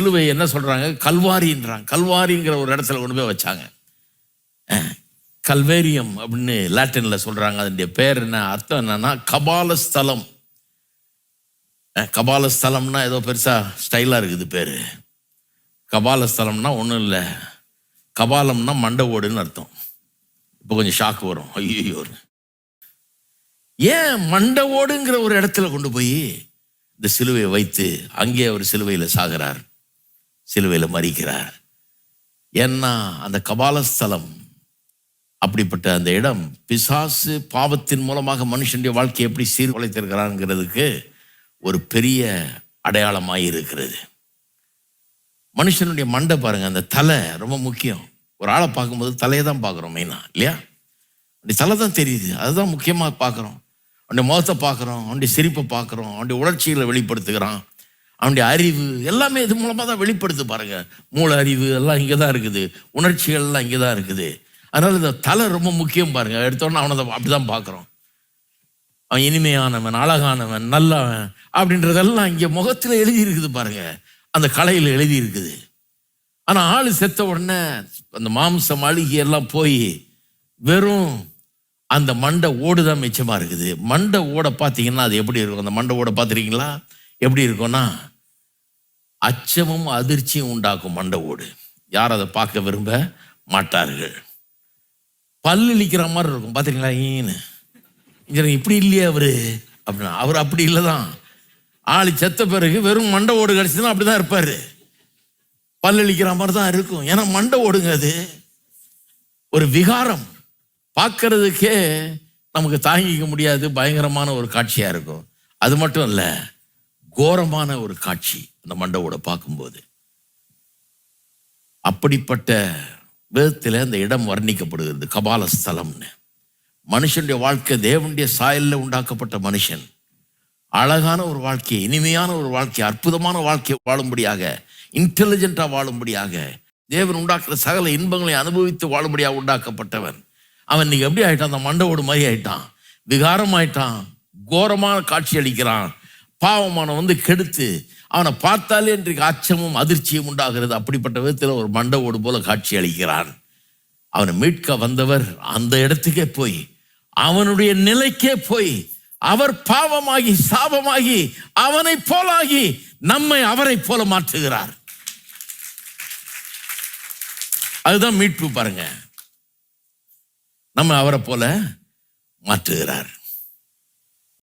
சிலுவை என்ன சொல்றாங்க, கல்வாரின்றாங்க. கல்வாரிங்கிற ஒரு இடத்துல கொண்டு போய் வச்சாங்க. கல்வேரியம் அப்படின்னு லாட்டின்ல சொல்றாங்க. அதனுடைய பேர் என்ன, அர்த்தம் என்னன்னா கபாலஸ்தலம். கபாலஸ்தலம்னா ஏதோ பெருசா ஸ்டைலா இருக்குது பேரு. கபாலஸ்தலம்னா ஒன்றும் இல்லை, கபாலம்னா மண்டை ஓடுன்னு அர்த்தம். இப்போ கொஞ்சம் ஷாக் வரும், ஐயோ ஏன் மண்டை ஓடுங்கிற ஒரு இடத்துல கொண்டு போய் இந்த சிலுவையை வைத்து அங்கே அவர் சிலுவையில் சாகிறார், சிலுவையில் மரிக்கிறார். ஏன்னா அந்த கபாலஸ்தலம் அப்படிப்பட்ட அந்த இடம் பிசாசு பாவத்தின் மூலமாக மனுஷனுடைய வாழ்க்கையை எப்படி சீர்குலைத்திருக்கிறாங்கிறதுக்கு ஒரு பெரிய அடையாளமாக இருக்கிறது. மனுஷனுடைய மண்டை பாருங்க, அந்த தலை ரொம்ப முக்கியம். ஒரு ஆளை பார்க்கும்போது தலையை தான் பார்க்குறோம் மெயினாக, இல்லையா? அப்படி தலை தான் தெரியுது, அதுதான் முக்கியமாக பார்க்குறோம். அவனுடைய முகத்தை பார்க்குறோம், அவனுடைய சிரிப்பை பார்க்குறோம், அவனுடைய உணர்ச்சிகளை வெளிப்படுத்துகிறான், அவனுடைய அறிவு எல்லாமே இது மூலமாக தான் வெளிப்படுத்து பாருங்க. மூளை அறிவு எல்லாம் இங்கே தான் இருக்குது, உணர்ச்சிகள் எல்லாம் இங்கே தான் இருக்குது. அதனால இந்த தலை ரொம்ப முக்கியம் பாருங்க. எடுத்தோன்னா அவனை அப்படிதான் பார்க்குறோம். அவன் இனிமையானவன், அழகானவன், நல்லவன் அப்படின்றதெல்லாம் இங்கே முகத்தில் எழுதி இருக்குது பாருங்க, அந்த கலையில் எழுதி இருக்குது. ஆனால் ஆள் செத்த உடனே அந்த மாம்சம் அழுகி எல்லாம் போய் வெறும் அந்த மண்டை ஓடு தான் மிச்சமாக இருக்குது. மண்டை ஓடை பார்த்தீங்கன்னா அது எப்படி இருக்கும்? அந்த மண்டை ஓடை பார்த்துருக்கீங்களா? எப்படி இருக்கும்னா அச்சமும் அதிர்ச்சியும் உண்டாக்கும் மண்டை ஓடு. யார் அதை பார்க்க விரும்ப மாட்டார்கள். பல்லு இழிக்கிற மாதிரி இருக்கும், பார்த்துருக்கீங்களா? ஈன்னு இப்படி இல்லையே அவரு அப்படின்னா, அவர் அப்படி இல்லை தான். ஆளி செத்த பிறகு வெறும் மண்டை ஓடு கிடச்சிதுன்னா அப்படி தான் இருப்பார், பல்லு இழிக்கிற மாதிரி தான் இருக்கும். ஏன்னா மண்டை ஓடுங்க அது ஒரு விகாரம், பார்க்கறதுக்கே நமக்கு தாங்கிக்க முடியாது, பயங்கரமான ஒரு காட்சியாக இருக்கும். அது மட்டும் இல்லை, கோரமான ஒரு காட்சி அந்த மண்டவோட பார்க்கும்போது. அப்படிப்பட்ட விதத்தில் அந்த இடம் வர்ணிக்கப்படுகிறது, கபாலஸ்தலம்னு. மனுஷனுடைய வாழ்க்கை தேவனுடைய சாயலில் உண்டாக்கப்பட்ட மனுஷன் அழகான ஒரு வாழ்க்கை, இனிமையான ஒரு வாழ்க்கை, அற்புதமான வாழ்க்கை வாழும்படியாக, இன்டெலிஜென்ட்டாக வாழும்படியாக, தேவன் உண்டாக்குற சகல இன்பங்களை அனுபவித்து வாழும்படியாக உண்டாக்கப்பட்டவன். அவன் இன்னைக்கு எப்படி ஆயிட்டான்? அந்த மண்டவோடு மாதிரி ஆயிட்டான், விகாரம் ஆயிட்டான், கோரமான காட்சி அளிக்கிறான். பாவமான கெடுத்து அவனை பார்த்தாலே இன்றைக்கு அச்சமும் அதிர்ச்சியும் உண்டாகிறது. அப்படிப்பட்ட விதத்தில் ஒரு மண்டவோடு போல காட்சி அளிக்கிறான். அவனை மீட்க வந்தவர் அந்த இடத்துக்கே போய், அவனுடைய நிலைக்கே போய், அவர் பாவமாகி சாபமாகி அவனை போலாகி நம்மை அவரை போல மாற்றுகிறார். அதுதான் மீட்பு பாருங்க, நம்ம அவரை போல மாற்றுகிறார்.